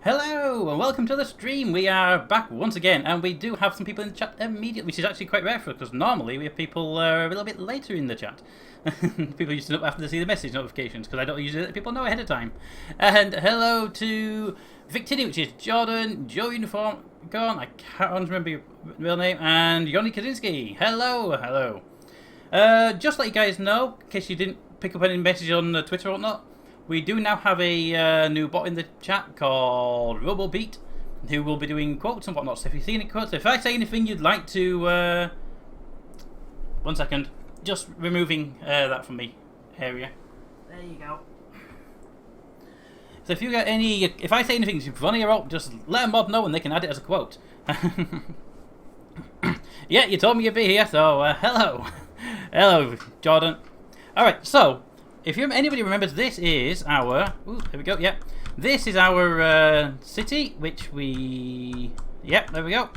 Hello and welcome to the stream. We are back once again, and we do have some people in the chat immediately, which is actually quite rare for us because normally we have people a little bit later in the chat. People used to have to see the message notifications because I don't usually let people know ahead of time. And hello to Victini, which is Jordan, Joe Uniform, Gone, I can't remember your real name, and Yoni Kaczynski. Hello. Just to let you guys know, in case you didn't pick up any message on Twitter or whatnot, we do now have a new bot in the chat called RoboBeat, who will be doing quotes and whatnot. So if you see any quotes, if I say anything you'd like to... 1 second. Just removing that from me area. There you go. So if you got any... If I say anything funny or up, just let a mod know and they can add it as a quote. Yeah, you told me you'd be here, so hello. Hello, Jordan. Alright, so... If anybody remembers, this is our... Ooh, there we go, yep. This is our city, which we... Yep, there we go.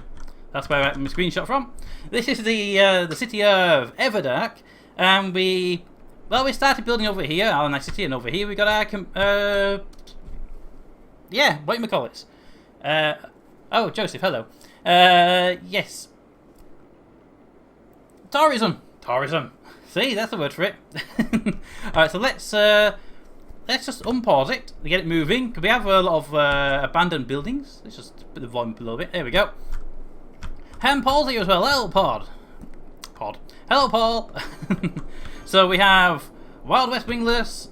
That's where I got my screenshot from. This is the city of Everdark. And we... Well, we started building over here, our nice city, and over here we got our... yeah, what do you call it? Oh, Joseph, hello. Yes. Tourism. See, that's the word for it. Alright, so let's just unpause it to get it moving. Because we have a lot of abandoned buildings. Let's just put the volume up a little bit. There we go. And Paul's here as well. Hello, Pod. Hello, Paul. So we have Wild West Wingless,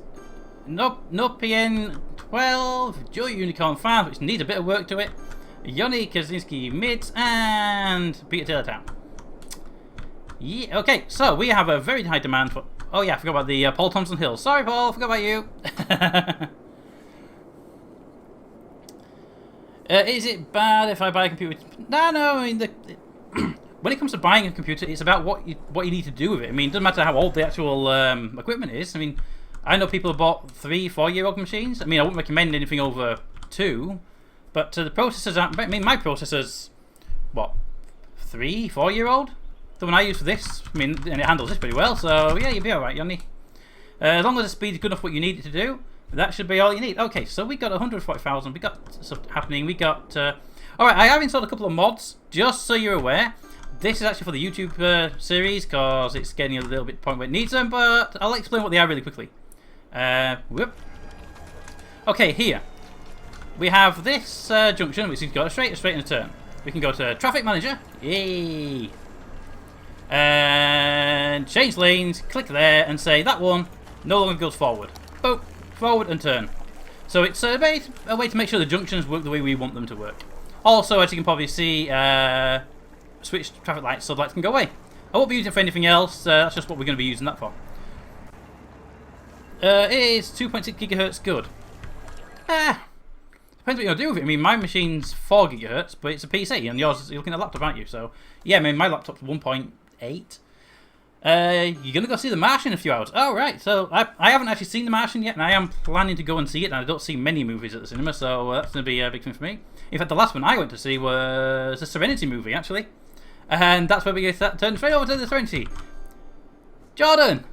Nopian 12, Joy Unicorn Farm, which needs a bit of work to it, Yoni Kaczynski Mids, and Peter Taylor Town. Yeah, okay, so we have a very high demand for... Oh yeah, I forgot about the Paul Thompson Hills. Sorry, Paul, forgot about you. Is it bad if I buy a computer? No, I mean, when it comes to buying a computer, it's about what you need to do with it. I mean, it doesn't matter how old the actual equipment is. I mean, I know people have bought 3-4-year-old machines. I mean, I wouldn't recommend anything over 2, but the processors aren't... I mean, my processor's, what, 3-4-year-old? The one I use for this, I mean, and it handles this pretty well, so yeah, you'll be alright, Yoni. As long as the speed is good enough what you need it to do, that should be all you need. Okay, so we got 140,000, we got stuff happening, we got... Alright, I have installed a couple of mods, just so you're aware. This is actually for the YouTube series, because it's getting a little bit to the point where it needs them, but I'll explain what they are really quickly. Whoop. Okay, here. We have this junction, which has got a straight and a turn. We can go to Traffic Manager. Yay! And change lanes, click there and say that one no longer goes forward. Boop, forward and turn. So it's a way to make sure the junctions work the way we want them to work. Also, as you can probably see, switch traffic lights so the lights can go away. I won't be using it for anything else, that's just what we're going to be using that for. It is 2.6 gigahertz good. Depends what you're going to do with it. I mean, my machine's 4 gigahertz, but it's a PC, and yours, you're looking at a laptop, aren't you? So, yeah, I mean, my laptop's 1.8. You're going to go see The Martian in a few hours. Oh, right. So, I haven't actually seen The Martian yet, and I am planning to go and see it, and I don't see many movies at the cinema, so that's going to be a big thing for me. In fact, the last one I went to see was the Serenity movie, actually. And that's where we get turned straight over to the Serenity. Jordan!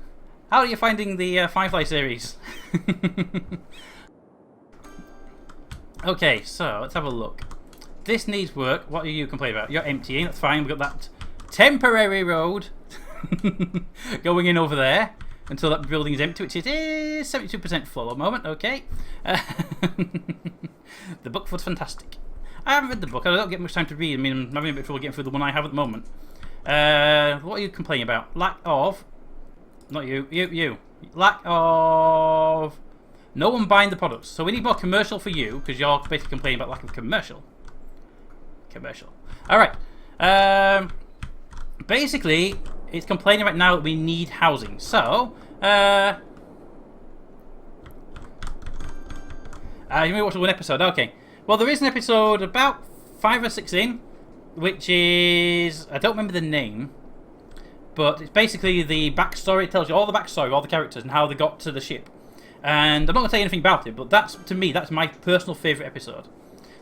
How are you finding the Firefly series? Okay, so let's have a look. This needs work. What are you complaining about? You're emptying. That's fine. We've got that temporary road going in over there until that building is empty, which it is 72% full at the moment. Okay. The book was fantastic. I haven't read the book. I don't get much time to read. I mean, I'm having a bit of trouble getting through the one I have at the moment. What are you complaining about? Lack of... Not you. You. Lack of... No one buying the products. So we need more commercial for you, because you're basically complaining about lack of commercial. Alright. Basically, it's complaining right now that we need housing. So, you may watch one episode. Okay. Well, there is an episode about 5 or 6 in, which is... I don't remember the name, but it's basically the backstory. It tells you all the backstory of all the characters and how they got to the ship. And I'm not going to say anything about it, but that's, to me, that's my personal favourite episode.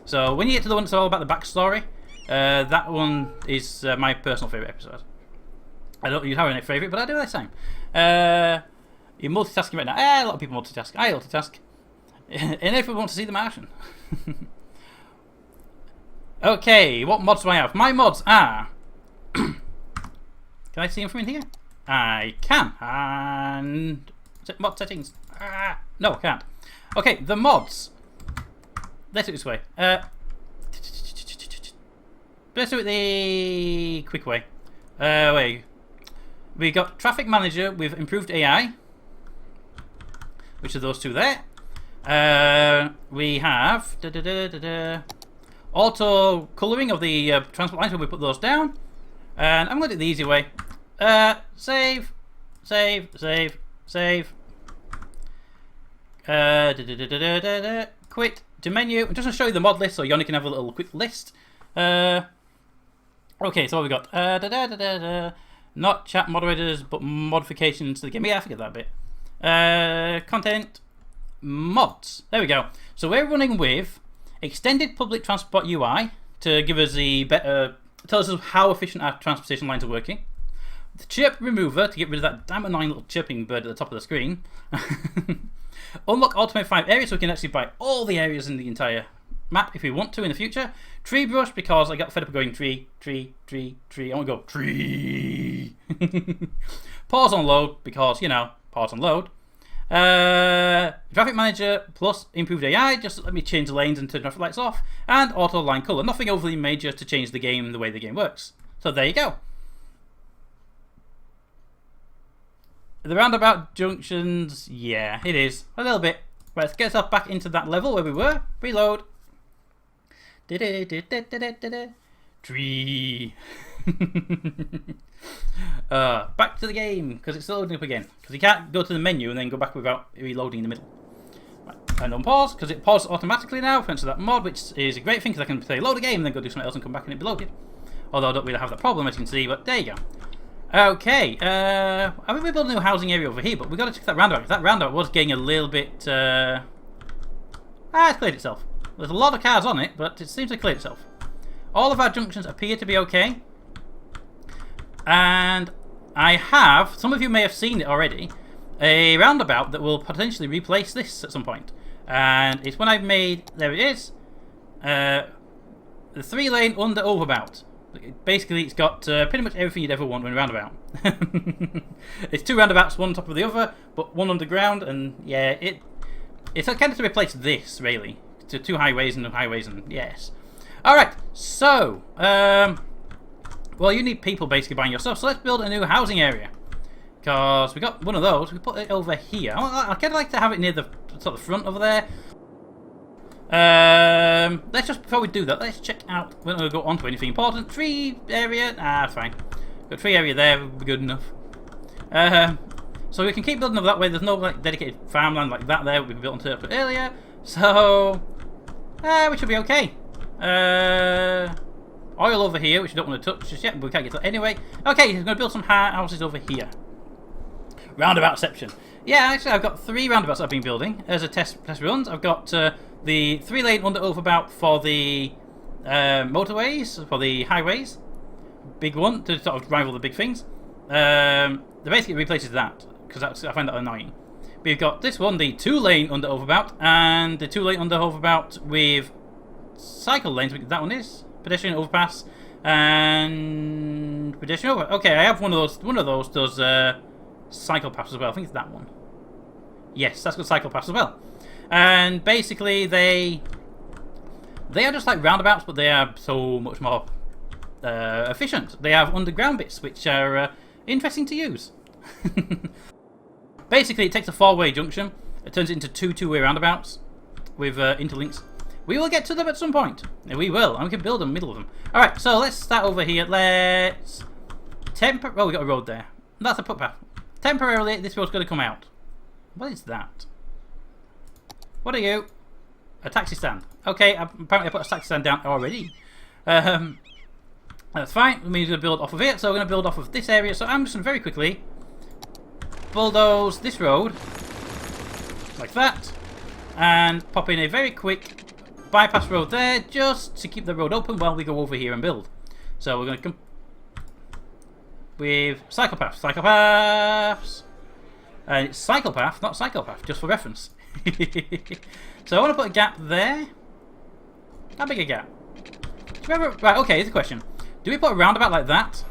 So when you get to the one that's all about the backstory, that one is my personal favourite episode. I don't have any favourite, but I do this time. You're multitasking right now. A lot of people multitask. I multitask. And everyone wants to see The Martian. Okay, what mods do I have? My mods are... Can I see them from in here? I can. And... Is it mod settings? No, I can't. Okay, the mods. Let's do it this way. Let's do it the quick way. Wait. We got Traffic Manager with improved AI, which are those two there. We have auto colouring of the transport lines when we put those down. And I'm going to do it the easy way. Save. Quit to menu. I'm just going to show you the mod list so Yoni can have a little quick list. Okay, so what we got? Not chat moderators, but modifications to the game. Yeah, I forget that bit. Content mods. There we go. So we're running with extended public transport UI to give us the better, tell us how efficient our transportation lines are working. The chirp remover to get rid of that damn annoying little chirping bird at the top of the screen. Unlock Ultimate 5 areas so we can actually buy all the areas in the entire map if we want to in the future. Tree brush because I got fed up of going tree. I want to go tree. Pause on load because, you know, pause on load. Traffic Manager plus improved AI, just let me change the lanes and turn traffic lights off. And auto line colour, nothing overly major to change the game the way the game works. So there you go. The roundabout junctions, yeah, it is. A little bit. Right, let's get ourselves back into that level where we were. Reload. Tree. Back to the game, because it's loading up again. Because you can't go to the menu and then go back without reloading in the middle. Right, and unpause, because it pauses automatically now, thanks to that mod, which is a great thing, because I can say load a game and then go do something else and come back and it be loaded. Although I don't really have that problem, as you can see, but there you go. Okay, I think we built a new housing area over here, but we've got to check that roundabout, because that roundabout was getting a little bit... it's cleared itself. There's a lot of cars on it, but it seems to clear itself. All of our junctions appear to be okay. And I have, some of you may have seen it already, a roundabout that will potentially replace this at some point. And it's when I've made, there it is, the 3-lane under overbout. Basically, it's got pretty much everything you'd ever want in a roundabout. It's 2 roundabouts, one on top of the other, but one underground, and yeah, it's kind of to replace this, really. To 2 highways and highways, and yes. Alright, so, well, you need people basically buying your stuff, so let's build a new housing area. Because we got one of those, we put it over here. I kind of like to have it near the sort of front over there. Let's just, before we do that, let's check out, we're not going to go on to anything important. Tree area, fine. Got tree area there, would be good enough. So we can keep building up that way, there's no like dedicated farmland like that there, we built onto it earlier. So, we should be okay. Oil over here, which we don't want to touch just yet, but we can't get to that anyway. Okay, we're going to build some houses over here. Roundabout section. Yeah, actually, I've got 3 roundabouts I've been building as a test runs. I've got the 3-lane under overbout for the motorways, for the highways. Big one to sort of rival the big things. They basically replaces that because I find that annoying. We've got this one, the 2-lane under overbout, and the 2-lane under overbout with cycle lanes. That one is pedestrian overpass and pedestrian over. Okay, I have one of those. One of those does cycle pass as well. I think it's that one. Yes, that's got cycle pass as well. And basically, they are just like roundabouts, but they are so much more efficient. They have underground bits, which are interesting to use. Basically, it takes a 4-way junction, it turns it into 2 2-way roundabouts with interlinks. We will get to them at some point. We will, and we can build in the middle of them. Alright, so let's start over here. Let's... Oh, we got a road there. That's a footpath. Temporarily, this road's going to come out. What is that? What are you? A taxi stand. Okay, apparently I put a taxi stand down already. That's fine. That means we're going to build off of it. So we're going to build off of this area. So I'm just going to very quickly bulldoze this road like that, and pop in a very quick bypass road there just to keep the road open while we go over here and build. So we're going to come with cyclepaths, and it's cyclepath, not psychopath, just for reference. So I want to put a gap there. How big a gap? Right, okay, here's a question. Do we put a roundabout like that?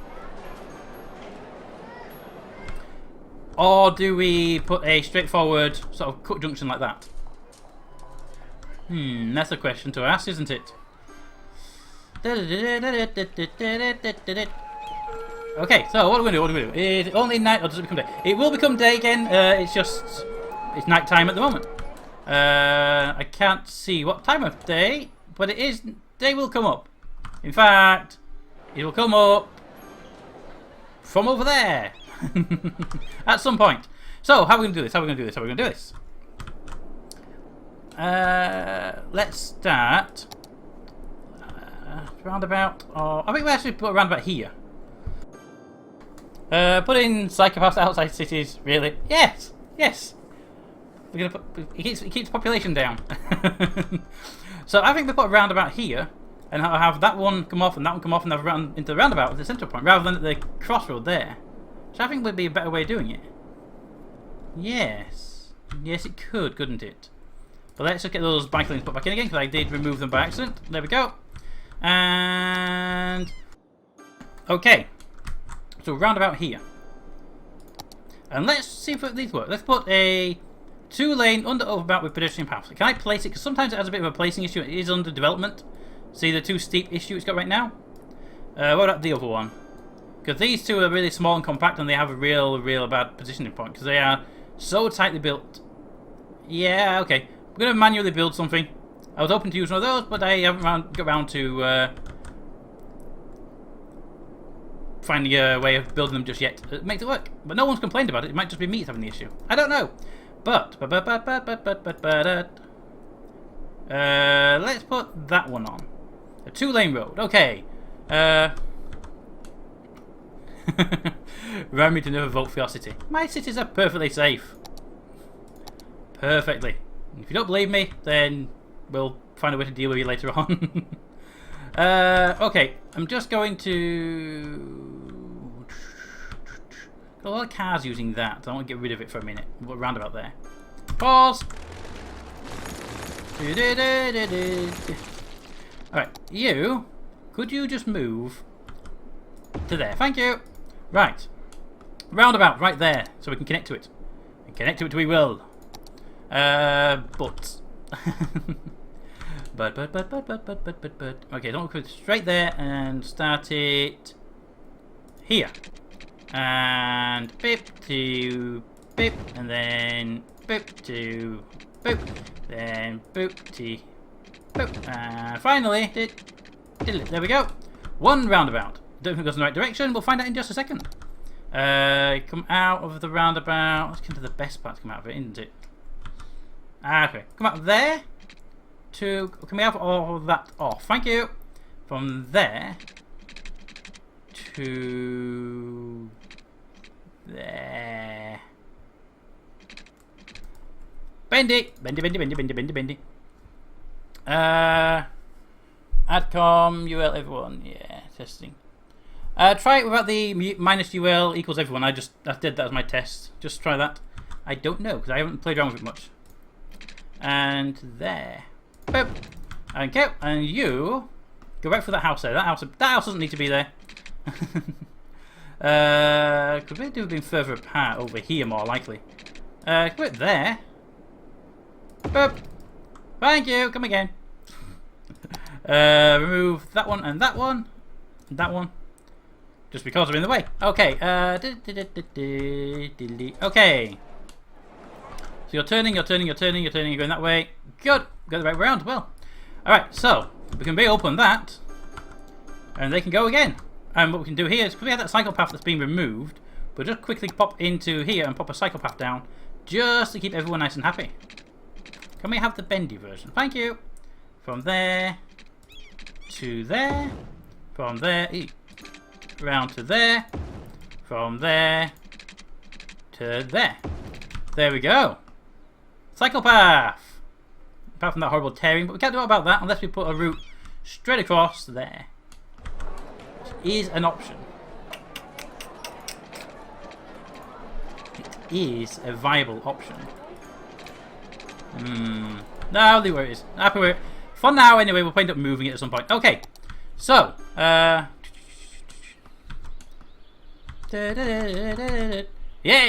Or do we put a straightforward sort of cut junction like that? That's a question to ask, isn't it? Okay, so what are we going to do? Is it only night or does it become day? It will become day again, it's night time at the moment. I can't see what time of day, but it is, day will come up. In fact, it will come up from over there. At some point. So, how are we going to do this? How are we going to do this? How are we going to do this? Let's start roundabout, or I think we actually put a roundabout here. Putting psychopaths outside cities, really? Yes, yes. We're gonna put. It keeps population down. So I think we put a roundabout here, and I'll have that one come off and that one come off, and have round into the roundabout at the centre point, rather than at the crossroad there. Which I think would be a better way of doing it. Yes, yes, it could, couldn't it? But let's just get those bike lanes put back in again, because I did remove them by accident. There we go. And okay, so roundabout here, and let's see if these work. Let's put a 2-lane under overbound with pedestrian paths. Can I place it? Because sometimes it has a bit of a placing issue. It is under development. See the too steep issue it's got right now. What about the other one? Because these two are really small and compact, and they have a real bad positioning point because they are so tightly built. Yeah, okay. We're going to manually build something. I was hoping to use one of those, but I haven't got around to finding a way of building them just yet. It makes it work. But no one's complained about it. It might just be me having the issue. I don't know. But let's put that one on. A 2-lane road. Okay. Remind me to never vote for your city. My cities are perfectly safe. Perfectly. If you don't believe me, then we'll find a way to deal with you later on. Okay, I'm just going to... Got a lot of cars using that. I want to get rid of it for a minute. We'll roundabout there. Pause! Alright, you... Could you just move to there? Thank you! Right. Roundabout, right there. So we can connect to it. And connect to it we will. But... But. Okay, don't go straight there and start it here. And beep to beep, and then boop to boop, then boop to boop, and finally, there we go. One roundabout. Don't think it goes in the right direction. We'll find out in just a second. Come out of the roundabout. Let's come to the best part to come out of it, isn't it? Okay, come out there. Can we have all that off? Thank you. From there to there. Bendy. Adcom, UL, everyone. Yeah, testing. Try it without the minus UL equals everyone. I did that as my test. Just try that. I don't know because I haven't played around with it much. And there. Boop. Okay, and you go right for that house there. That house doesn't need to be there. Could we do being further apart over here more likely? Put it there. Boop. Thank you. Come again. Remove that one and that one. And that one. Just because I'm in the way. Okay. Okay. So you're turning, you're going that way. Good. Go the right way around. Well. Alright, so we can reopen that. And they can go again. And what we can do here is, because we have that cycle path that's been removed, we'll just quickly pop into here and pop a cycle path down, just to keep everyone nice and happy. Can we have the bendy version? Thank you. From there to there. From there. Round to there. From there to there. There we go. Cycle path. Apart from that horrible tearing, but we can't do about that unless we put a route straight across there. Which is an option. It is a viable option. No, there it is. Happy with it. For now, anyway, we'll end up moving it at some point. Okay. So, yay,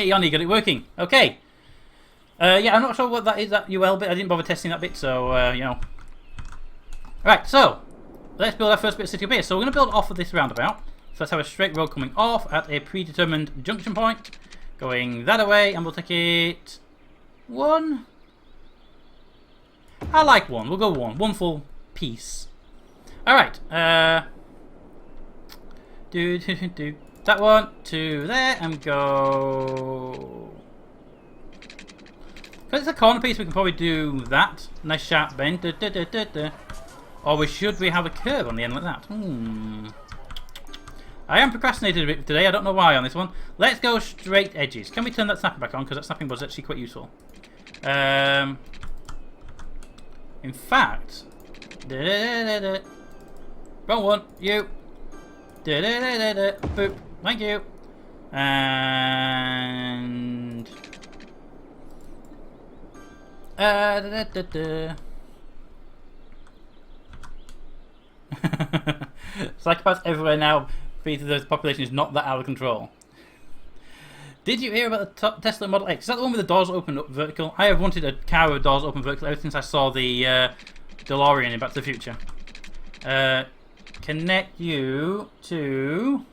Yanni, got it working. Okay. Yeah, I'm not sure what that is, that UL bit. I didn't bother testing that bit, so, you know. Alright, so, let's build our first bit of city up here. So we're going to build off of this roundabout. So let's have a straight road coming off at a predetermined junction point. Going that away, and we'll take it... 1. I like 1. We'll go 1. 1 full piece. Alright, do that one to there and go. Because it's a corner piece, we can probably do that. Nice sharp bend. Or should we have a curve on the end like that? I am procrastinated a bit today, I don't know why on this one. Let's go straight edges. Can we turn that snapping back on? Because that snapping was actually quite useful. In fact... Wrong one, you. Boop. Thank you. And... Psychopaths everywhere now. The population is not that out of control. Did you hear about the Tesla Model X? Is that the one with the doors open up vertical? I have wanted a car with doors open vertical ever since I saw the DeLorean in Back to the Future. Connect you to...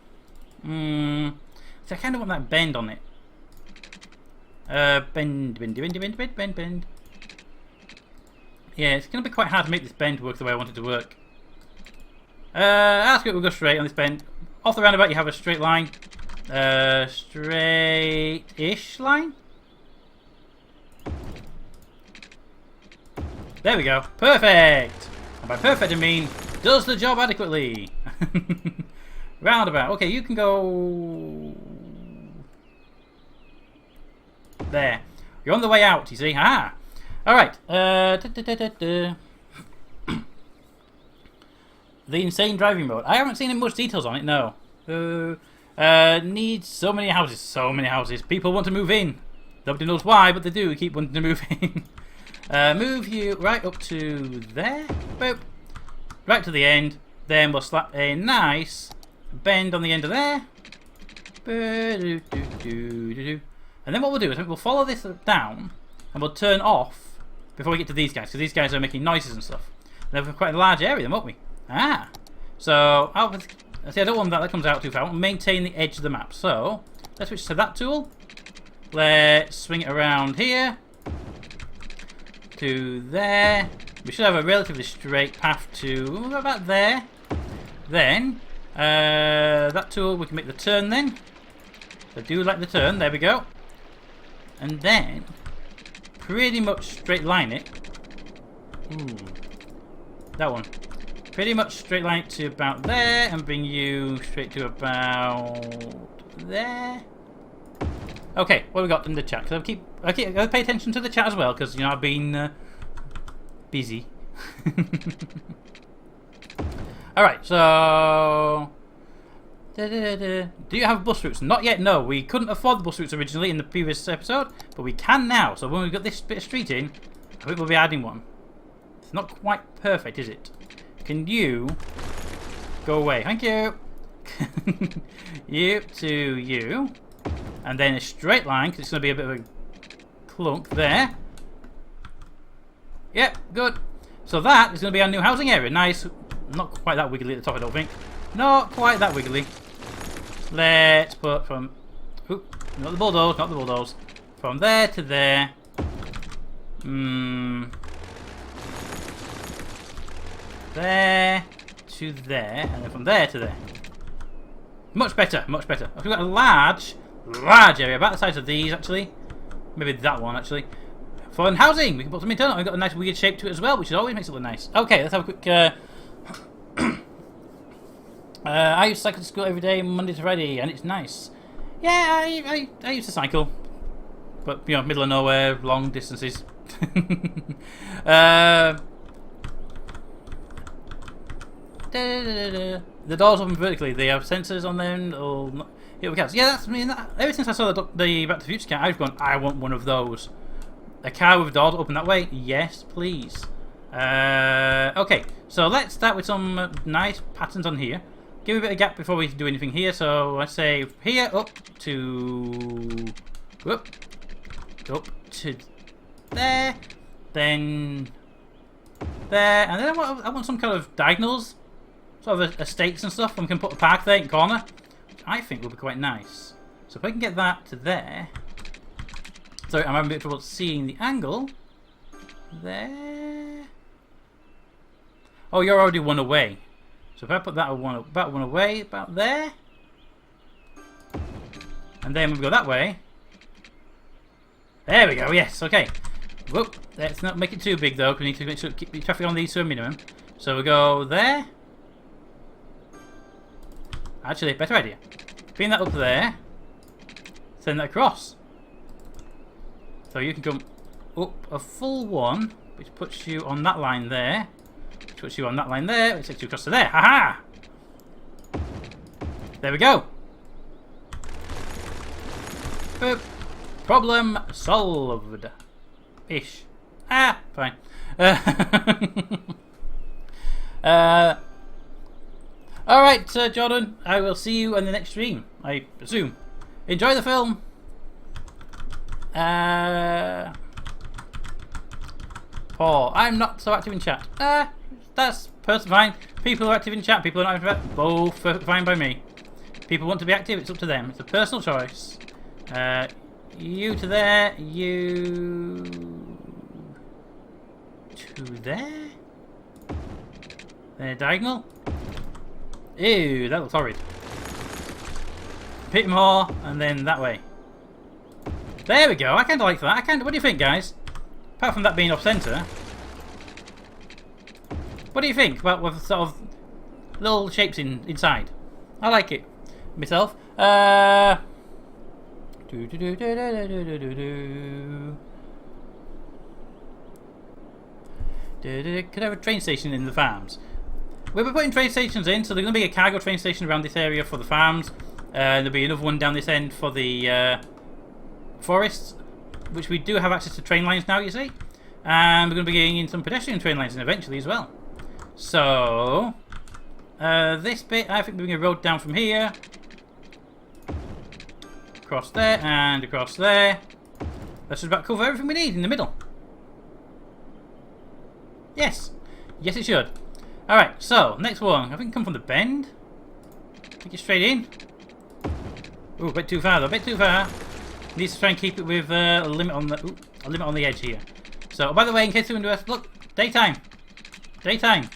so I kind of want that bend on it. Bend. Yeah, it's going to be quite hard to make this bend work the way I want it to work. That's good, we'll go straight on this bend. Off the roundabout you have a straight line. Straight-ish line? There we go. Perfect! And by perfect I mean, does the job adequately. Roundabout. Okay, you can go... There. You're on the way out, you see. Ah! Alright. The insane driving mode. I haven't seen much details on it, no. Needs so many houses. So many houses. People want to move in. Nobody knows why, but they do keep wanting to move in. Move you right up to there. Boop. Right to the end. Then we'll slap a nice bend on the end of there. And then what we'll do is we'll follow this down and we'll turn off before we get to these guys, because these guys are making noises and stuff. And they've quite a large area, won't we? Ah. So, see, I don't want that comes out too far. I want to maintain the edge of the map. So, let's switch to that tool. Let's swing it around here. To there. We should have a relatively straight path to about there. Then, that tool, we can make the turn then. I do like the turn. There we go. And then, pretty much straight line it. That one. Pretty much straight line it to about there and bring you straight to about there. Okay, what have we got in the chat? Cause I pay attention to the chat as well, because you know I've been busy. All right, so do you have bus routes? Not yet. No, we couldn't afford the bus routes originally in the previous episode, but we can now. So when we've got this bit of street in, I think we'll be adding one. It's not quite perfect, is it? Can you go away? Thank you. You to you. And then a straight line, because it's going to be a bit of a clunk there. Yep, good. So that is going to be our new housing area. Nice. Not quite that wiggly at the top, I don't think. Not quite that wiggly. Let's put from... Oop, not the bulldoze, not the bulldoze. From there to there. There to there, and then from there to there. Much better, much better. We've got a large area, about the size of these actually. Maybe that one actually. For housing, we can put some internal. We've got a nice weird shape to it as well, which always makes it look nice. Okay, let's have a quick... I used to cycle to school every day, Monday to Friday, and it's nice. Yeah, I used to cycle. But, you know, middle of nowhere, long distances. The doors open vertically. They have sensors on them. Yeah, that's me. Ever since I saw the Back to the Future car, I've gone, I want one of those. A car with doors open that way? Yes, please. Okay, So let's start with some nice patterns on here. Give a bit of gap before we do anything here. So I say here up to up to there, then there, and then I want some kind of diagonals, sort of estates and stuff. And we can put a park there in the corner, which I think will be quite nice. So if I can get that to there. Sorry, I'm having a bit of trouble seeing the angle. There. Oh, you're already one away. So if I put that about one away, about there, and then we go that way. There we go. Yes. Okay. Whoop. Let's not make it too big though, because we need to make sure keep the traffic on these to a minimum. So we go there. Actually, better idea. Bring that up there. Send that across. So you can come up a full one, which puts you on that line there. Which puts you on that line there, which takes you across to there. Haha! There we go. Boop. Problem solved. Ish. Ah, fine. Alright, Jordan, I will see you on the next stream, I assume. Enjoy the film. Paul, I'm not so active in chat. That's fine. People are active in chat, people are not active. Both fine by me. People want to be active, it's up to them. It's a personal choice. You to there, you to there. There, diagonal. Ew, that looks horrid. A bit more, and then that way. There we go. I kind of like that. What do you think, guys? Apart from that being off centre, what do you think about with sort of little shapes inside? I like it myself. Could I have a train station in the farms? We'll be putting train stations in, so there's going to be a cargo train station around this area for the farms. There'll be another one down this end for the forests, which we do have access to train lines now, you see. And we're going to be getting in some pedestrian train lines eventually as well. So, this bit, I think we're going to road down from here. Across there, and across there. That should about cover everything we need in the middle. Yes. Yes, it should. Alright, so, next one. I think come from the bend. Take it straight in. Ooh, a bit too far though, a bit too far. Needs to try and keep it with a limit on the edge here. So, by the way, in case you wonder, look, daytime. Daytime.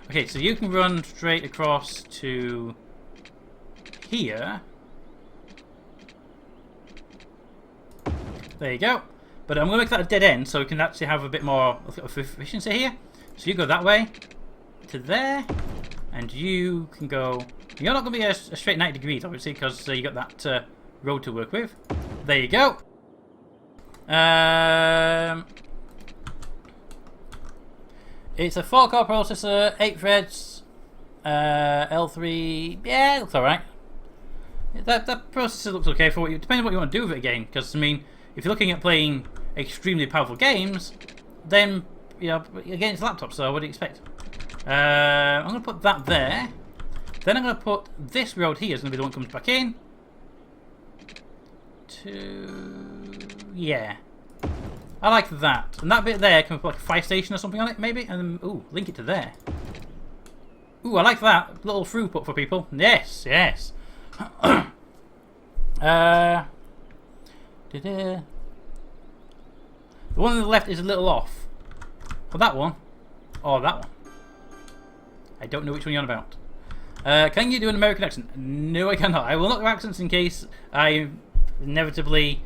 Okay, so you can run straight across to here. There you go. But I'm going to make that a dead end so we can actually have a bit more of efficiency here. So you go that way to there, and you can go. You're not going to be a straight 90 degrees, obviously, because you got that road to work with. There you go. It's a 4-core processor, 8 threads, L3. Yeah, it looks alright. That processor looks okay for what you. Depending on what you want to do with it again. Because I mean, if you're looking at playing extremely powerful games, then you know, again, it's a laptop. So what do you expect? I'm going to put that there. Then I'm going to put this road here. Is going to be the one that comes back in. Yeah, I like that. And that bit there can put like a fire station or something on it, maybe. And then, ooh, link it to there. Ooh, I like that little throughput for people. Yes, yes. The one on the left is a little off. For that one, or that one. I don't know which one you're on about. Can you do an American accent? No, I cannot. I will not do accents in case I inevitably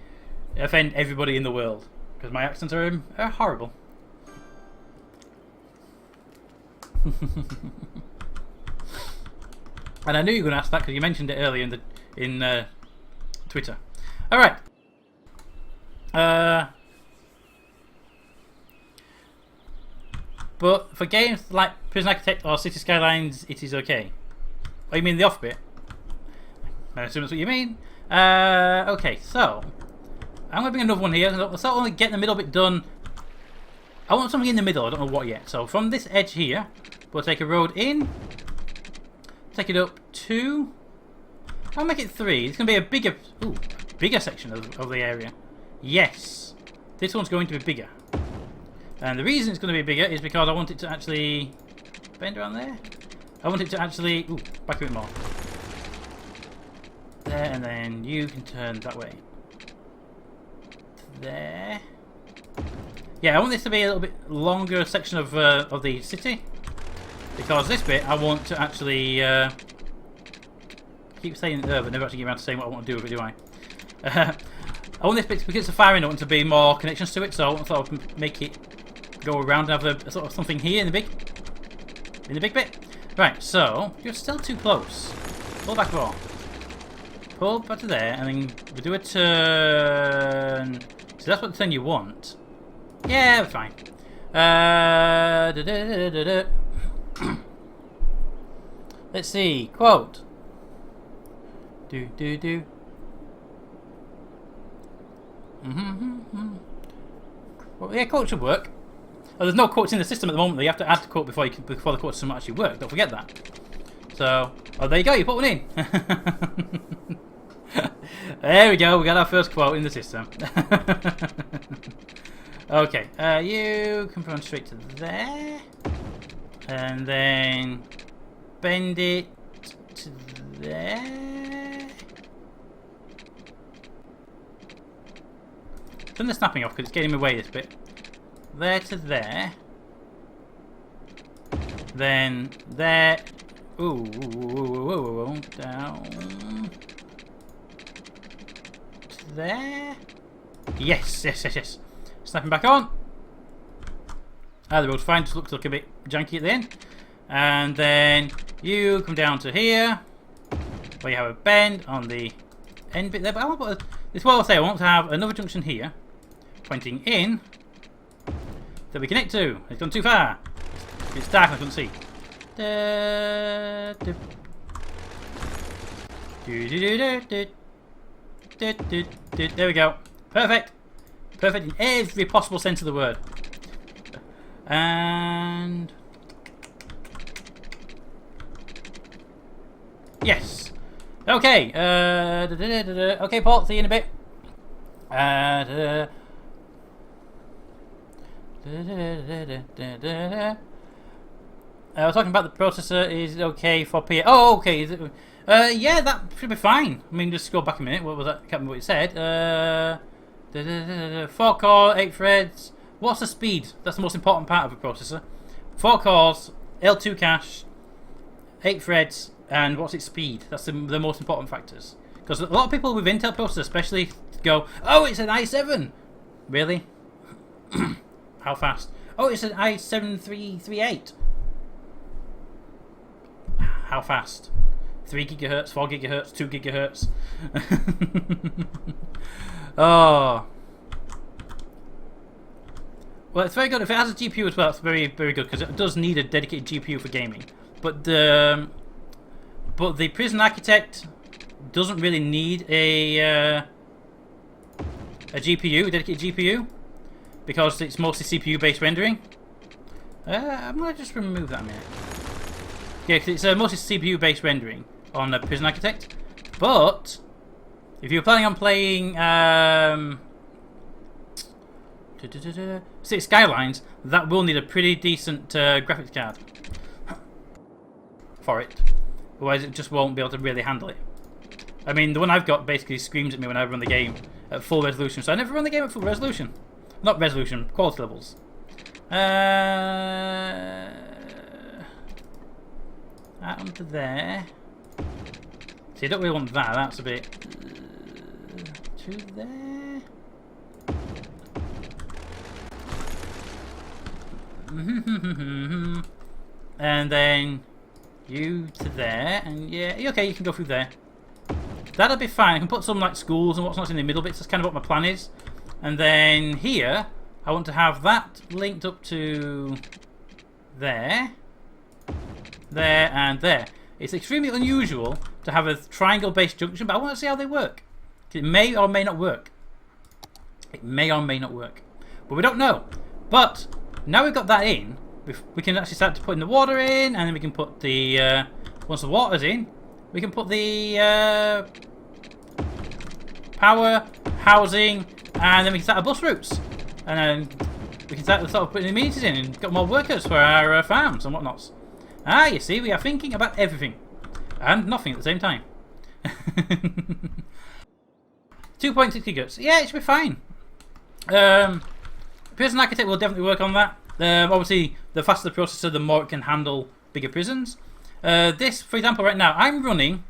offend everybody in the world, because my accents are horrible. And I knew you were going to ask that because you mentioned it earlier in Twitter. All right. But for games like Prison Architect or City Skylines, it is okay. Oh, you mean the off bit? I assume that's what you mean. Okay, so I'm going to bring another one here. So only getting the middle bit done I want something in the middle. I don't know what yet. So from this edge here, we'll take a road in. Take it up 2. I'll make it 3. It's going to be a bigger section of the area. Yes. This one's going to be bigger. And the reason it's going to be bigger is because I want it to actually bend around there. I want it to actually back a bit more. There, and then you can turn that way. There. Yeah, I want this to be a little bit longer section of the city, because this bit I want to actually keep saying but never actually get around to saying what I want to do with it, do I? I want this bit, because it's a firing, I want to be more connections to it, so I want to sort of make it go around and have a sort of something here in the big bit. Right, so you're still too close. Pull back more. Pull back to there, and then we do a turn. So that's what the turn you want. Yeah, we're fine. Let's see. Quote. Well, yeah, quote should work. Oh, there's no quotes in the system at the moment. You have to add the quote before the quote system actually work. Don't forget that. So, oh, there you go. You put one in. There we go. We got our first quote in the system. Okay, you can run straight to there, and then bend it to there. Turn the snapping off because it's getting in my way this bit. There to there. Then there. Ooh, down. To there. Yes. Snapping back on. The road's fine, just looks like a bit janky at the end. And then you come down to here, where you have a bend on the end bit there. But I want to put this is what I'll say. I want to have another junction here, pointing in, that we connect to. It's gone too far. It's dark and I couldn't see. There we go. Perfect. Perfect in every possible sense of the word. And yes. Okay. Okay, Paul. See you in a bit. I was talking about the processor is okay for P. Oh, okay. Is it, yeah, that should be fine. I mean, just go back a minute. What was that? I can't remember what it said. 4 core, 8 threads. What's the speed? That's the most important part of a processor. 4 cores, L2 cache, 8 threads, and what's its speed? That's the most important factors. Because a lot of people with Intel processors especially go, oh, it's an i7. Really? How fast? Oh, it's an i7 338. How fast? 3 gigahertz, 4 gigahertz, 2 gigahertz. Oh. Well, it's very good. If it has a GPU as well, it's very, very good, because it does need a dedicated GPU for gaming. But the Prison Architect doesn't really need a GPU, a dedicated GPU, because it's mostly CPU-based rendering. I'm gonna just remove that a minute. Yeah, because it's mostly CPU-based rendering on the Prison Architect. But if you're planning on playing say Skylines, that will need a pretty decent graphics card for it. Otherwise it just won't be able to really handle it. I mean, the one I've got basically screams at me when I run the game at full resolution, so I never run the game at full resolution. Not resolution, quality levels. Onto there. See, I don't really want that, that's a bit to there. And then you to there, and yeah, okay, you can go through there. That'll be fine. I can put some like schools and what's not in the middle bits. That's kind of what my plan is. And then here, I want to have that linked up to there, there, and there. It's extremely unusual to have a triangle-based junction, but I want to see how they work. It may or may not work. It may or may not work, but we don't know. But now we've got that in, we can actually start to putting the water in, and then we can put the once the water's in, we can put the power, housing, and then we can start our bus routes, and then we can start sort of putting the amenities in and got more workers for our farms and whatnots. Ah, you see, we are thinking about everything and nothing at the same time. 2.6 gigahertz. Yeah, it should be fine. Prison Architect will definitely work on that. Obviously, the faster the processor, the more it can handle bigger prisons. This, for example, right now, I'm running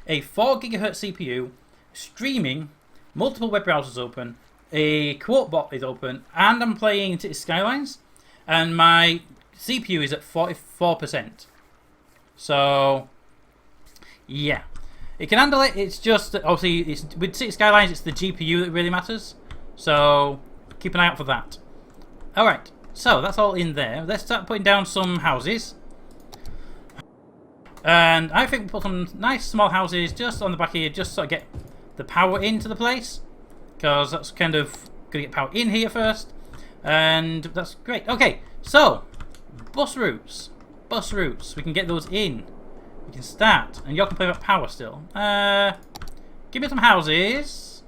a 4 gigahertz CPU, streaming, multiple web browsers open, a quote bot is open, and I'm playing City Skylines, and my CPU is at 44%. So, yeah. It can handle it, it's just that obviously with City Skylines it's the GPU that really matters. So keep an eye out for that. Alright, so that's all in there. Let's start putting down some houses. And I think we'll put some nice small houses just on the back here, just so I get the power into the place. Because that's kind of going to get power in here first. And that's great. Okay, so bus routes. Bus routes, we can get those in. We can start, and y'all can play about power still. Give me some houses.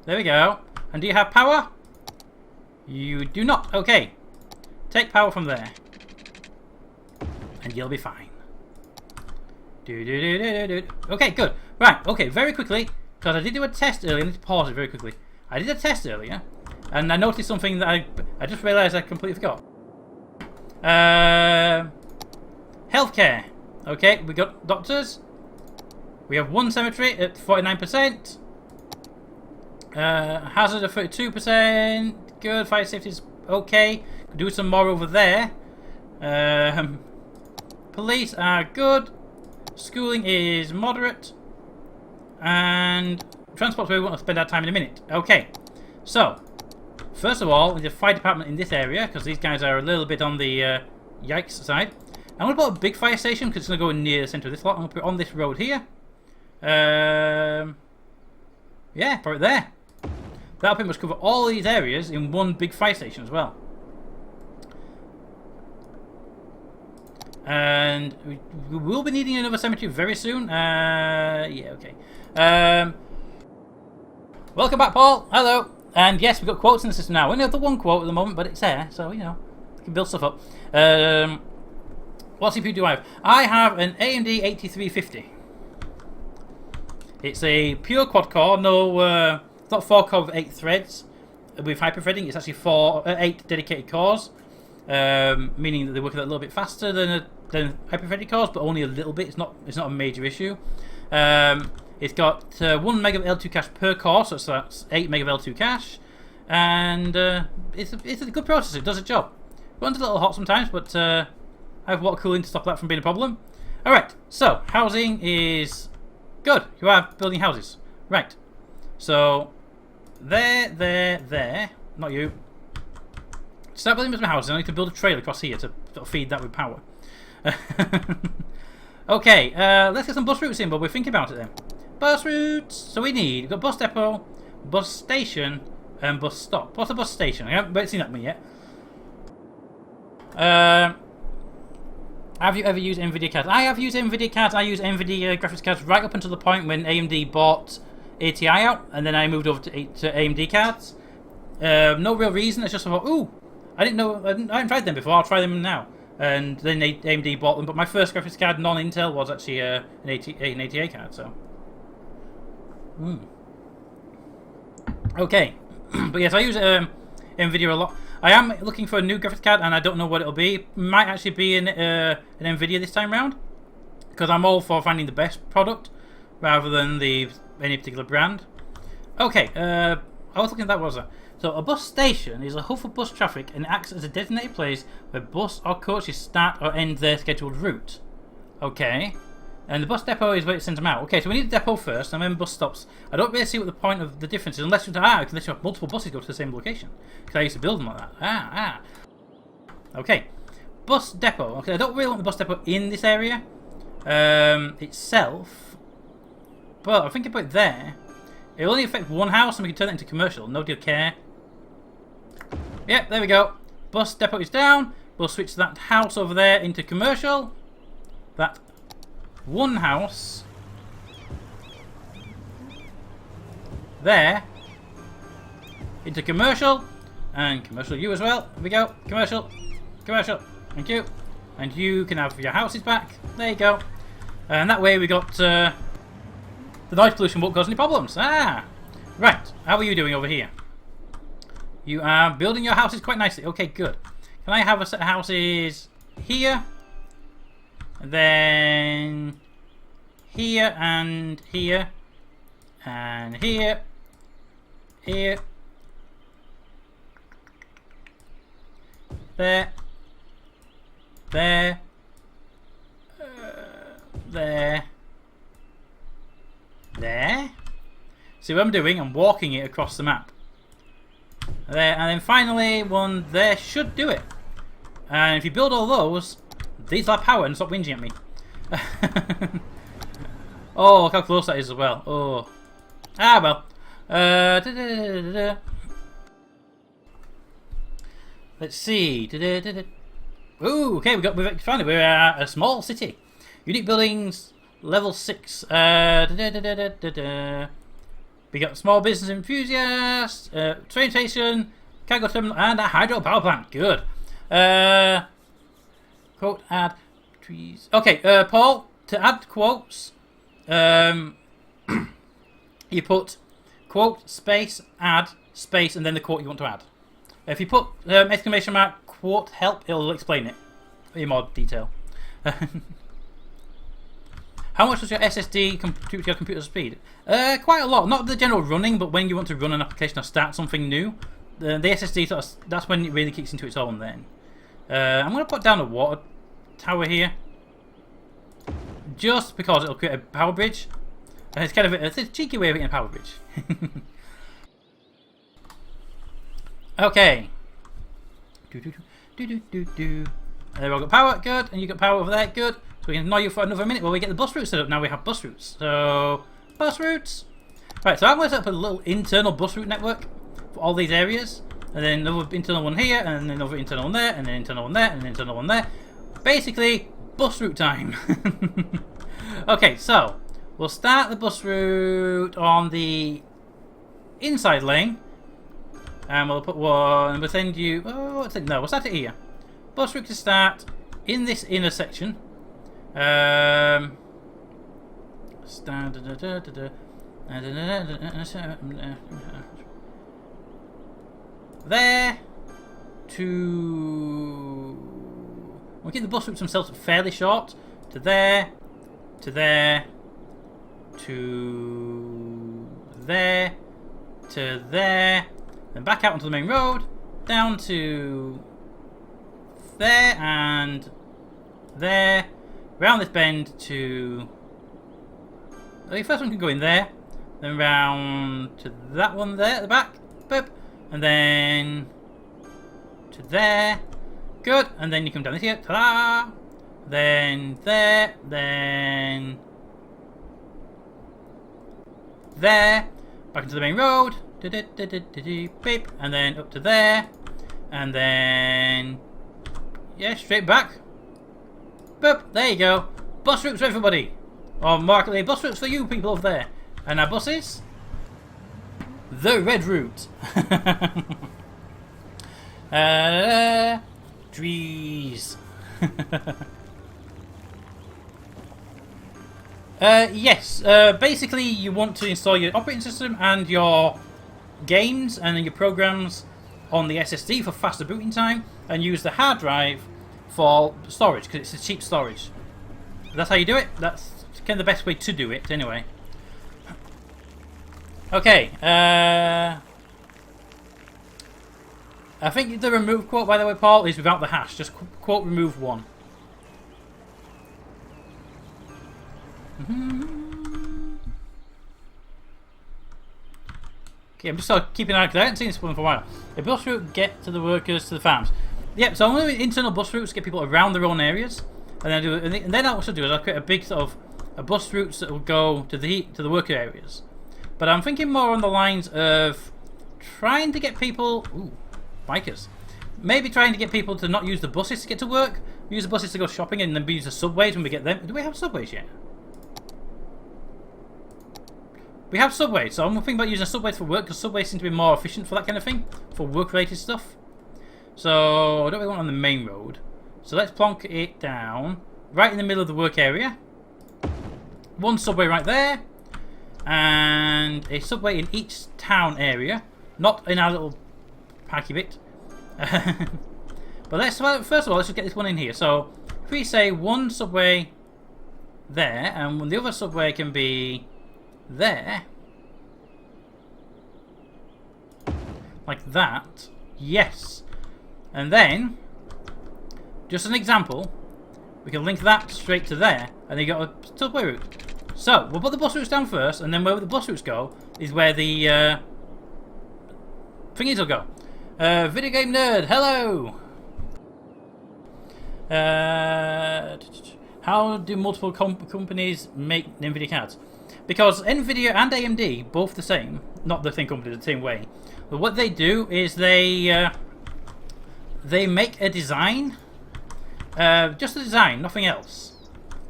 There we go. And do you have power? You do not. Okay. Take power from there. And you'll be fine. Okay, good. Right, okay, very quickly, because I did do a test earlier. I need to pause it very quickly. I did a test earlier, and I noticed something that I just realised I completely forgot. Healthcare. Okay, we got doctors. We have one cemetery at 49%. Hazard of 32%. Good. Fire safety is okay. Could do some more over there. Police are good. Schooling is moderate. And transport's where we want to spend our time in a minute. Okay. So, first of all, the fire department in this area, because these guys are a little bit on the yikes side. I'm going to put a big fire station because it's going to go near the centre of this lot. I'm going to put it on this road here. Yeah, put it there. That'll pretty much cover all these areas in one big fire station as well. And we will be needing another cemetery very soon. Yeah, okay. Welcome back, Paul. Hello. And yes, we've got quotes in the system now. We only have the one quote at the moment, but it's there. So, you know, we can build stuff up. What CPU do I have? I have an AMD 8350. It's a pure quad core, no, it's not 4 core with 8 threads with hyper-threading. It's actually 8 dedicated cores, meaning that they work a little bit faster than hyper-threaded cores, but only a little bit. It's not a major issue. It's got 1 meg of L2 cache per core, so that's 8 meg of L2 cache, and it's a good processor. It does its job. Runs a little hot sometimes, but I have water cooling to stop that from being a problem. Alright, so housing is good. You are building houses. Right. So there. Not you. Start building some houses. I need to build a trailer across here to sort of feed that with power. Okay, let's get some bus routes in, but we're thinking about it then. Bus routes. So we've got bus depot, bus station, and bus stop. What's a bus station? I haven't seen that one yet. Have you ever used NVIDIA cards? I have used NVIDIA cards. I use NVIDIA graphics cards right up until the point when AMD bought ATI out, and then I moved over to AMD cards. No real reason. It's just I thought, ooh, I haven't tried them before. I'll try them now. And then AMD bought them. But my first graphics card, non-Intel, was actually an ATA card. So, okay. But yes, I use NVIDIA a lot. I am looking for a new graphics card, and I don't know what it'll be. It might actually be an NVIDIA this time round, because I'm all for finding the best product rather than any particular brand. Okay, I was looking at that. What was that? So a bus station is a hub for bus traffic and acts as a designated place where bus or coaches start or end their scheduled route. Okay. And the bus depot is where it sends them out. Okay, so we need a depot first, and then bus stops. I don't really see what the point of the difference is, unless you have multiple buses go to the same location. Because I used to build them like that. Okay. Bus depot. Okay, I don't really want the bus depot in this area itself. But I think if I put it there, it'll only affect one house, and we can turn it into commercial. Nobody will care. Yep, there we go. Bus depot is down. We'll switch that house over there into commercial. That one house there into commercial, and commercial you as well. There we go. Commercial. Commercial. Thank you. And you can have your houses back. There you go. And that way we got the noise pollution won't cause any problems. Ah! Right. How are you doing over here? You are building your houses quite nicely. Okay, good. Can I have a set of houses here? And then here and here. And here. Here. There. There. There. There. See what I'm doing? I'm walking it across the map. There, and then finally one there should do it. And if you build all those, these will have power and stop whinging at me. Oh, look how close that is as well. Oh. Ah, well. Let's see. Ooh, okay, we've expanded. We're a small city. Unique buildings, level 6. We got small business enthusiasts, train station, cargo terminal, and a hydro power plant. Good. Quote, add trees. Okay, Paul, to add quotes, you put quote, space, add, space, and then the quote you want to add. If you put exclamation mark, quote, help, it'll explain it in more detail. How much does your SSD compute your computer speed? Quite a lot. Not the general running, but when you want to run an application or start something new, the SSD, that's when it really kicks into its own then. I'm going to put down a water tower here. Just because it'll create a power bridge. And it's kind of a cheeky way of getting a power bridge. Okay. There we got power, good. And you got power over there, good. So we can ignore you for another minute while we get the bus routes set up. Now we have bus routes. So, bus routes. Right, so I'm going to set up a little internal bus route network for all these areas. And then another internal one here, and then another internal one there, and then internal one there, and then internal one there. Basically, bus route time. Okay, so we'll start the bus route on the inside lane. And we'll put one, and we'll send you, oh, no, we'll start it here. Bus route to start in this intersection. There to, we'll keep the bus routes themselves fairly short. To there, to there, to there, to there, then back out onto the main road, down to there and there, round this bend to, the first one can go in there, then round to that one there at the back, boop, and then to there, good, and then you come down this here, ta-da, then there, then there, back into the main road, beep, and then up to there, and then yeah, straight back. Boop, there you go. Bus routes for everybody. Or markedly bus routes for you people over there. And our buses? The red route. Trees. Yes, basically you want to install your operating system and your games and your programs on the SSD for faster booting time, and use the hard drive for storage because it's a cheap storage. That's how you do it. That's kind of the best way to do it, anyway. Okay. I think the remove quote, by the way, Paul, is without the hash. Just quote remove one. Okay, I'm just sort of keeping an eye because I haven't seen this one for a while. A bus route get to the workers to the farms. Yep, so I'm going to do internal bus routes to get people around their own areas, and then I'll also do is I'll create a big sort of a bus routes that will go to the worker areas. But I'm thinking more on the lines of trying to get people, bikers, Maybe trying to get people to not use the buses to get to work. Use the buses to go shopping and then use the subways when we get them. Do we have subways yet? We have subways, so I'm thinking about using subways for work because subways seem to be more efficient for that kind of thing, for work-related stuff. So I don't really want on the main road. So let's plonk it down right in the middle of the work area. One subway right there, and a subway in each town area, not in our little packy bit. But let's first of all, let's just get this one in here. So if we say one subway there, and the other subway can be there, like that. Yes. And then, just an example, we can link that straight to there, and you got a subway route. So we'll put the bus routes down first, and then where the bus routes go is where the thingies will go. Video game nerd, hello. How do multiple companies make NVIDIA cards? Because NVIDIA and AMD, both the same, not the same company, the same way. But what they do is they make a design, just a design, nothing else.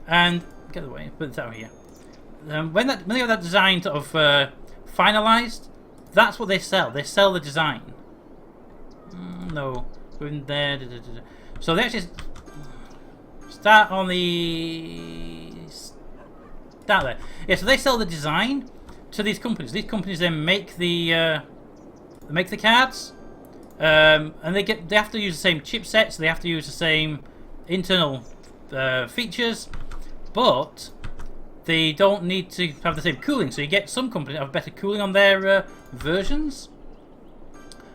And get away, put this out here. When they have that design sort of finalized, that's what they sell. They sell the design. No, go in there. So they actually start on the start there. Yeah, so they sell the design to these companies. These companies then make the cards, and they have to use the same chipsets. They have to use the same internal features, but they don't need to have the same cooling. So you get some companies that have better cooling on their versions.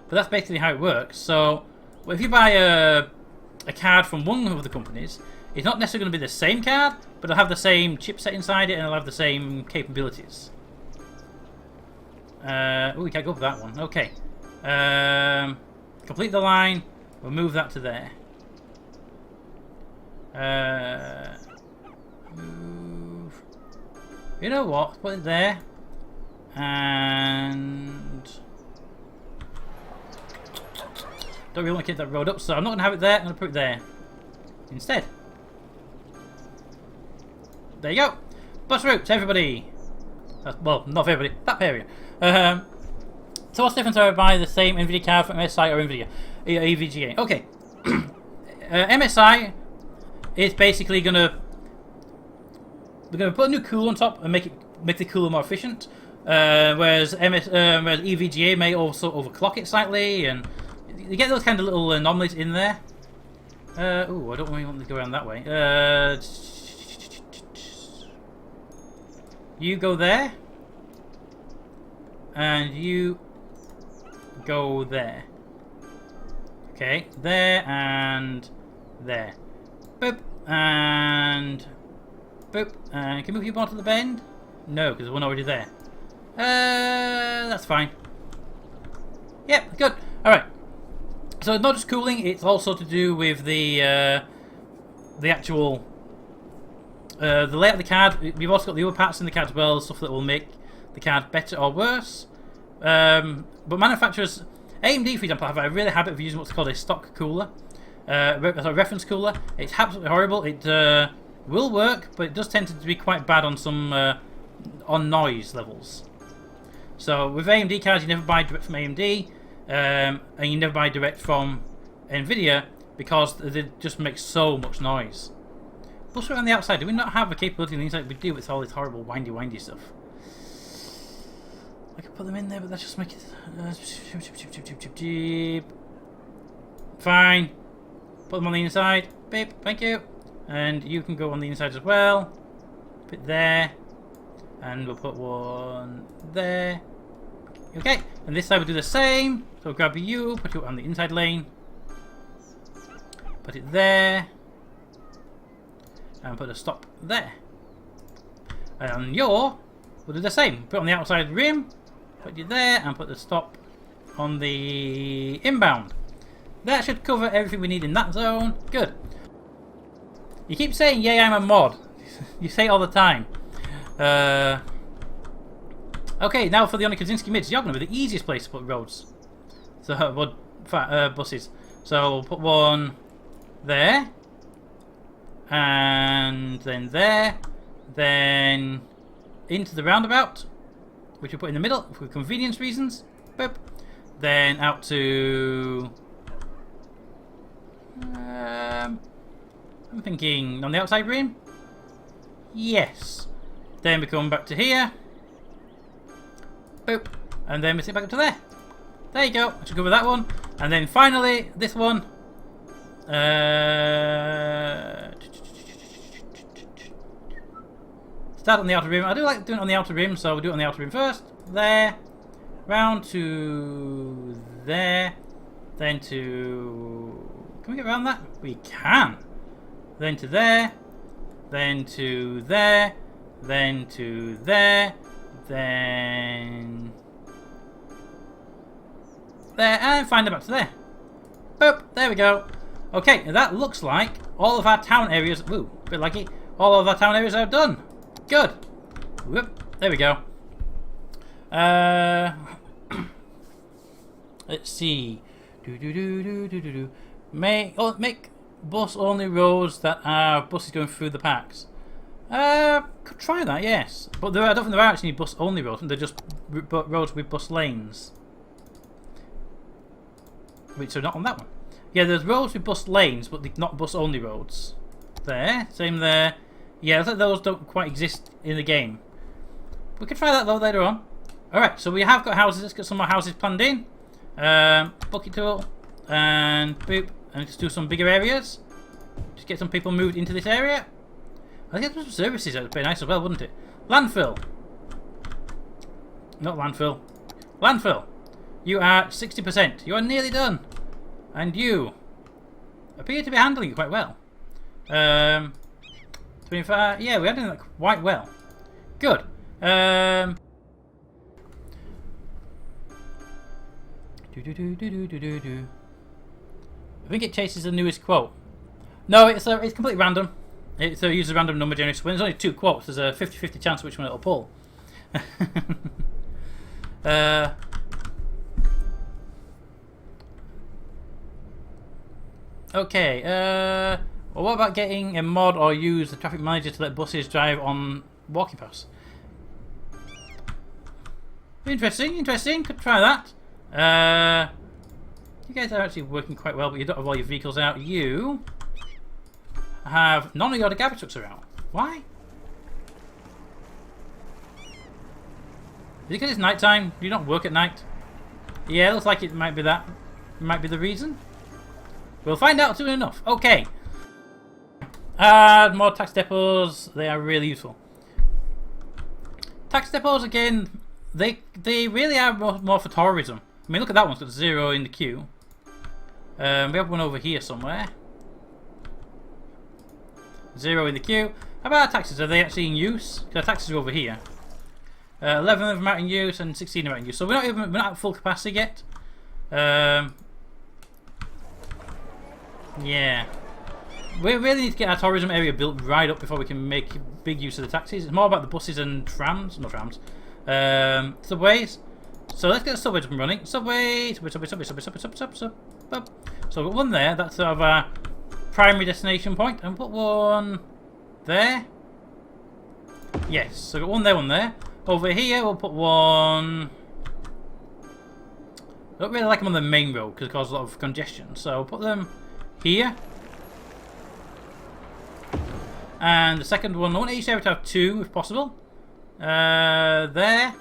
But that's basically how it works. So if you buy a card from one of the companies, it's not necessarily going to be the same card, but it'll have the same chipset inside it and it'll have the same capabilities. Oh, we can't go for that one. Okay. Complete the line. We'll move that to there. Move. You know what? Put it there. And don't really want to keep that road up, so I'm not going to have it there. I'm going to put it there instead. There you go. Bus routes, everybody. Well, not everybody. That area. So what's the difference if I buy the same NVIDIA card from MSI or NVIDIA? EVGA. Okay. MSI is basically going to... They're going to put a new cooler on top and make the cooler more efficient. Whereas EVGA may also overclock it slightly, and you get those kind of little anomalies in there. Oh, I don't really want to go around that way. You go there, and you go there. Okay, there and there. Boop, and boop. Can you move your bar to the bend? No, because there's one already there. That's fine. Yep, good. Alright. So it's not just cooling, it's also to do with the actual the layout of the card. We've also got the other parts in the card as well, stuff that will make the card better or worse. But manufacturers, AMD for example, have a really habit of using what's called a stock cooler, a reference cooler. It's absolutely horrible. It will work, but it does tend to be quite bad on some on noise levels. So with AMD cards, you never buy direct from AMD, and you never buy direct from NVIDIA because they just make so much noise. Plus, we're on the outside. Do we not have a capability on the inside? We do with all this horrible windy stuff. I could put them in there, but let's just make it fine. Put them on the inside. Beep. Thank you. And you can go on the inside as well. Put it there. And we'll put one there. Okay, and this side we'll do the same. So grab you, put it on the inside lane. Put it there. And put a stop there. And on your, we'll do the same. Put it on the outside rim. Put it there and put the stop on the inbound. That should cover everything we need in that zone. Good. You keep saying, yay, I'm a mod. You say it all the time. Okay, now for the Oni Kaczynski mids. You're going to be the easiest place to put roads. So, buses. So we'll put one there, and then there, then into the roundabout, which we'll put in the middle for convenience reasons. Boop. Then out to... I'm thinking on the outside rim? Yes. Then we come back to here. Boop. And then we sit back up to there. There you go. I should go with that one. And then finally, this one. Start on the outer rim. I do like doing it on the outer rim, so we'll do it on the outer rim first. There. Round to there. Then to... Can we get around that? We can. Then to there. Then to there. Then to there. Then... there. And find them back to there. Boop. There we go. Okay, that looks like all of our town areas... Ooh, a bit laggy. All of our town areas are done. Good. Whoop. There we go. Let's see. Make bus only roads that are buses going through the packs. Could try that, yes. But I don't think there are actually bus only roads. They're just roads with bus lanes. Which are not on that one. Yeah, there's roads with bus lanes, but not bus only roads. There, same there. Yeah, I think those don't quite exist in the game. We can try that though later on. Alright, so we have got houses. Let's get some more houses planned in. Bucket tool. And boop. And just do some bigger areas. Just get some people moved into this area. I think some services. That would be nice as well, wouldn't it? Landfill. Not landfill. Landfill. You are 60%. You are nearly done. And you appear to be handling it quite well. 25. Yeah, we're handling it quite well. Good. I think it chases the newest quote. No, it's completely random. It uses a random number generator. When there's only 2 quotes, there's a 50-50 chance which one it'll pull. Okay, well, what about getting a mod or use the traffic manager to let buses drive on walking paths? Interesting, interesting. Could try that. You guys are actually working quite well, but you don't have all your vehicles out. You have none of your garbage trucks are out. Why? Is it because it's night time? Do you not work at night? Yeah, it looks like it might be that. Might be the reason. We'll find out soon enough. Okay. Add more tax depots. They are really useful. Tax depots again. They really are more for tourism. I mean, look at that one. It's got 0 in the queue. We have one over here somewhere. 0 in the queue. How about our taxes? Are they actually in use? Because our taxes are over here. 11 of them are in use and 16 are in use. So we're not at full capacity yet. Yeah. We really need to get our tourism area built right up before we can make big use of the taxis. It's more about the buses and trams. Not trams. Subways. So let's get the subways up and running. Subway. So we've got one there. That's sort of our primary destination point. And put one there. Yes. So we've got one there, Over here we'll put one... I don't really like them on the main road because it causes a lot of congestion. So we'll put them here. And the second one, I want each area to have 2 if possible. There. There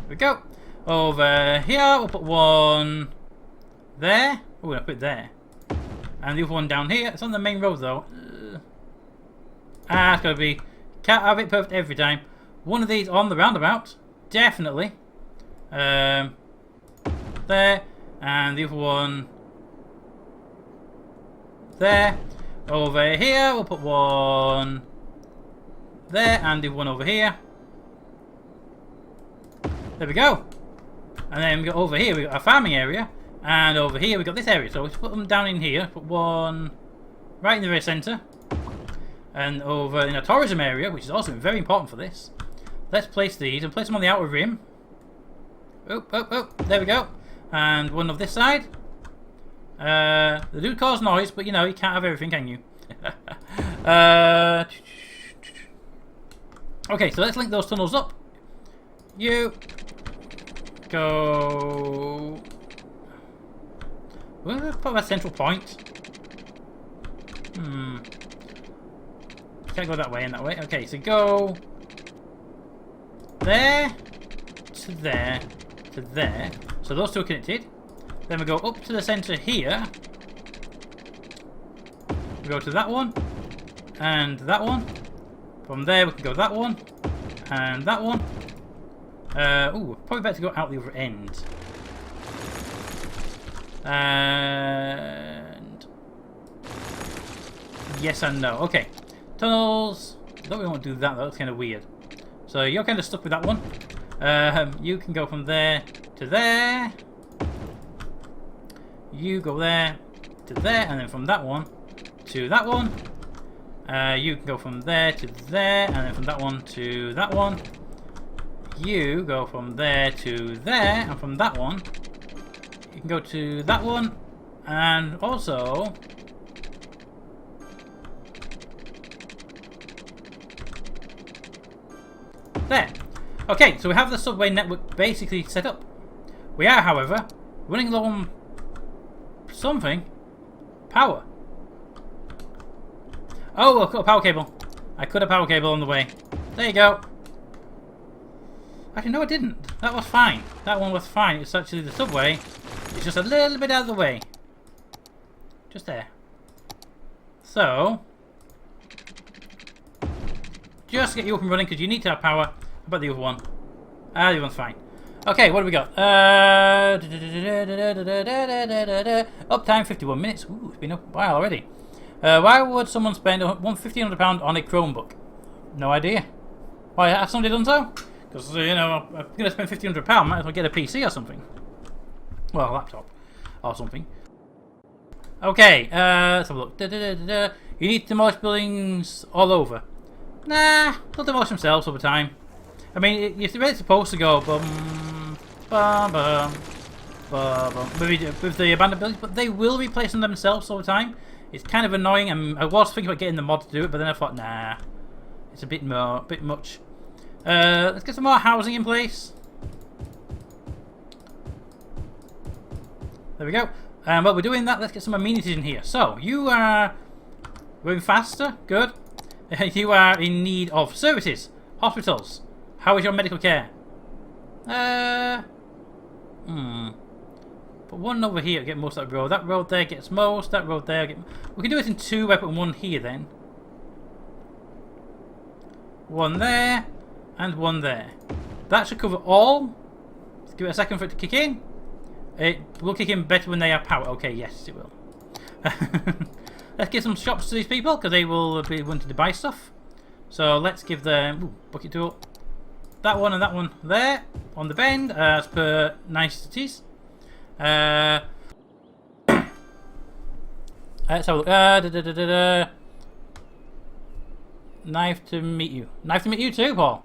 we go. Over here, we'll put one there. Oh, I'll put it there. And the other one down here. It's on the main road though. It's gotta be. Can't have it perfect every time. One of these on the roundabout. Definitely. There. And the other one there. Over here, we'll put one there, and the one over here. There we go. And then we got over here, we got our farming area, and over here we got this area. So let's put them down in here. Put one right in the very centre, and over in a tourism area, which is also very important for this. Let's place these and place them on the outer rim. Oh, there we go. And one of this side. They do cause noise, but you know, you can't have everything, can you? Okay, so let's link those tunnels up. You go. Where's probably a central point? Can't go that way and that way. Okay, so go there to there to there. So those two are connected. Then we go up to the center here. We go to that one and that one. From there we can go that one and that one. Ooh, probably better to go out the other end. And yes and no. Okay, tunnels. I don't really want to do that though. That's kind of weird. So you're kind of stuck with that one. You can go from there to there. You go there to there, and then from that one to that one. You can go from there to there, and then from that one to that one. You go from there to there, and from that one, you can go to that one, and also there. Okay, so we have the subway network basically set up. We are, however, running low on something. Power. Oh, I've got a power cable. I could have power cable on the way. There you go. Actually, no, I didn't. That was fine. That one was fine. It's actually the subway. It's just a little bit out of the way. Just there. So, just get you up and running because you need to have power. How about the other one? The other one's fine. Okay, what do we got? Uptime 51 minutes. Ooh, it's been up a while already. Why would someone spend £1,500 on a Chromebook? No idea. Why has somebody done so? Because you know, I'm going to spend £1,500. Might as well get a PC or something. Well, a laptop or something. Okay, let's have a look. You need to demolish buildings all over. Nah, they'll demolish themselves over time. I mean, it's really supposed to go with the abandoned buildings, but they will replace them themselves over time. It's kind of annoying, and I was thinking about getting the mod to do it, but then I thought, nah, it's a bit much. Let's get some more housing in place. There we go. While we're doing that, let's get some amenities in here. So, you are going faster. Good. You are in need of services. Hospitals. How is your medical care? Put one over here to get most of that road. That road there gets most. That road there gets... We can do it in two by putting one here then. One there. And one there. That should cover all. Let's give it a second for it to kick in. It will kick in better when they have power. Okay, yes, it will. Let's give some shops to these people because they will be wanting to buy stuff. So let's give them bucket tool. That one and that one there on the bend as per niceties. Let's have a look. Knife to meet you. Knife to meet you too, Paul.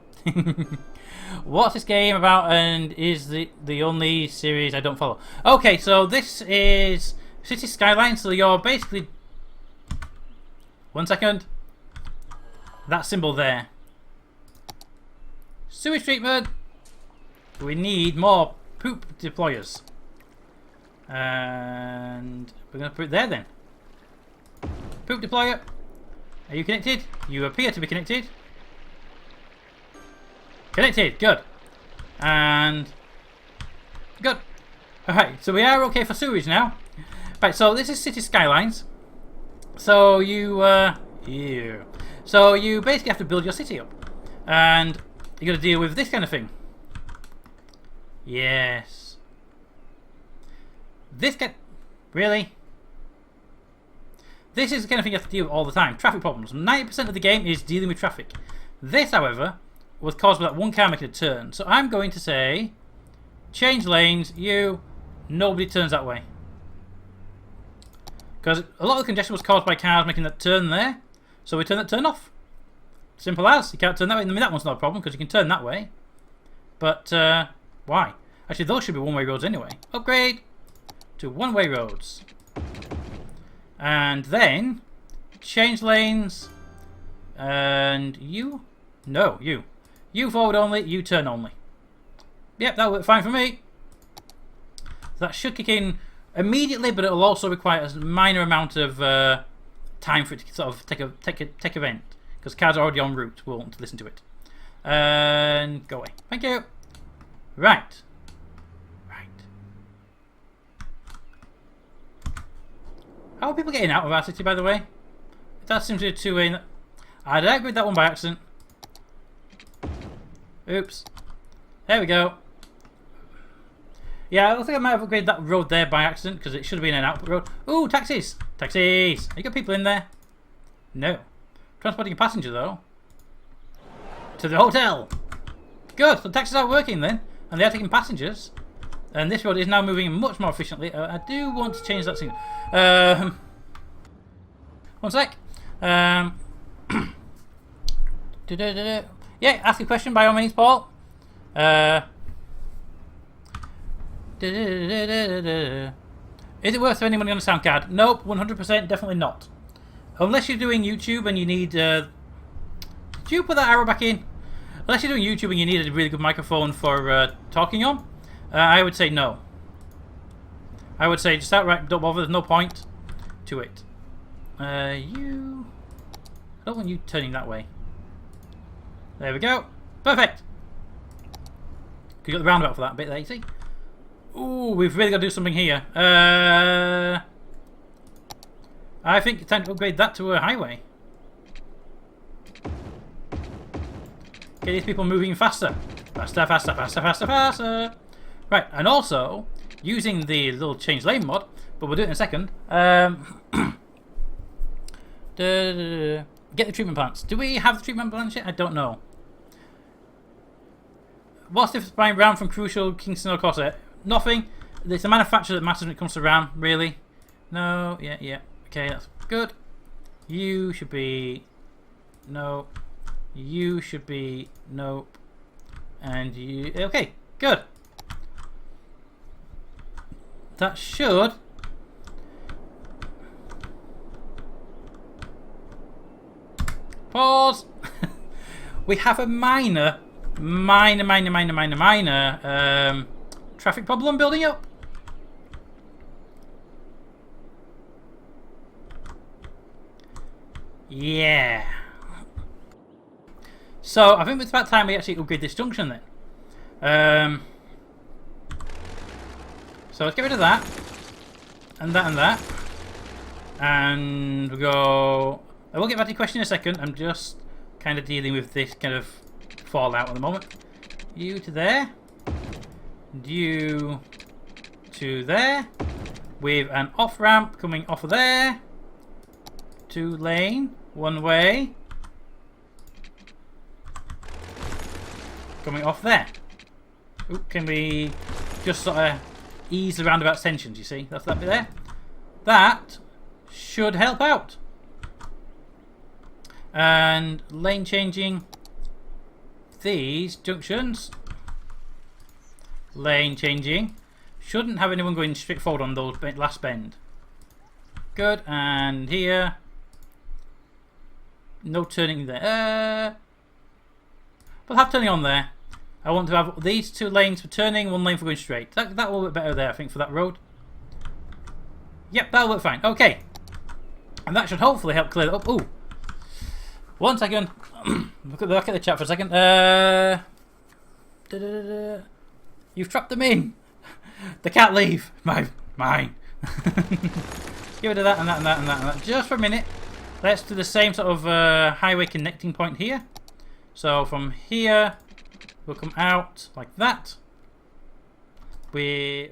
What's this game about, and is the only series I don't follow? Okay, so this is City Skylines. So you're basically 1 second. That symbol there. Sewage treatment. We need more poop deployers, and we're going to put it there then. Poop deployer. Are you connected? You appear to be connected. Connected, good. And good. Alright, so we are okay for sewage now. Right, so this is City Skylines. So you so you basically have to build your city up. And you gotta deal with this kind of thing. Yes. This kind really? This is the kind of thing you have to deal with all the time. Traffic problems. 90% of the game is dealing with traffic. This, however, was caused by that one car making a turn. So I'm going to say, change lanes, nobody turns that way. Because a lot of the congestion was caused by cars making that turn there. So we turn that turn off. Simple as. You can't turn that way. I mean, that one's not a problem because you can turn that way. But, why? Actually, those should be one-way roads anyway. Upgrade to one-way roads. And then change lanes. And you? No, you. You forward only, you turn only. Yep, that'll work fine for me. That should kick in immediately, but it'll also require a minor amount of time for it to sort of take event, because cars are already en route. We'll want to listen to it. And go away. Thank you. Right. How are people getting out of our city, by the way? That seems to be a two-way. I did agree with that one by accident. Oops. There we go. Yeah, I think I might have upgraded that road there by accident, because it should have been an output road. Ooh, taxis! Taxis! You got people in there? No. Transporting a passenger, though. To the hotel! Good! So taxis are working then, and they are taking passengers. And this road is now moving much more efficiently. I do want to change that signal. One sec. Yeah, ask a question by all means, Paul. Is it worth spending money on a sound card? Nope, 100% definitely not. Unless you're doing YouTube and you need... did you put that arrow back in? Unless you're doing YouTube and you need a really good microphone for talking on, I would say no. I would say just outright don't bother, there's no point to it. You... I don't want you turning that way. There we go. Perfect! You got the roundabout for that bit there, you see? Ooh, we've really got to do something here. I think it's time to upgrade that to a highway. Get these people moving faster. Faster, faster, faster, faster, faster. Right, and also, using the little change lane mod, but we'll do it in a second. Get the treatment plants. Do we have the treatment plants yet? I don't know. What's the difference buying RAM from Crucial, Kingston or Corsair? Nothing. It's the manufacturer that matters when it comes to RAM, really. No, yeah. Okay, that's good. You should be... No. You should be... Nope. And you... Okay, good. That should... Pause! We have a minor traffic problem building up. Yeah. So I think it's about time we actually upgrade this junction then. So let's get rid of that. And that and that. And we go... I will get back to your question in a second. I'm just kind of dealing with this kind of fallout at the moment. You to there. You to there. With an off ramp coming off of there. 2 lane. 1 way. Coming off there. Ooh, can we just sort of ease the roundabout tensions, you see? That's that bit there. That should help out. And lane changing these junctions. Lane changing. Shouldn't have anyone going straight forward on those last bend. Good. And here. No turning there. We'll have turning on there. I want to have these 2 lanes for turning, 1 lane for going straight. That will work better there, I think, for that road. Yep, that'll work fine. Okay. And that should hopefully help clear that up. Ooh. 1 second. Look at the chat for a second. You've trapped them in. They can't leave. Mine. Get rid of that and that and that and that and that. Just for a minute. Let's do the same sort of highway connecting point here. So from here, we'll come out like that. We...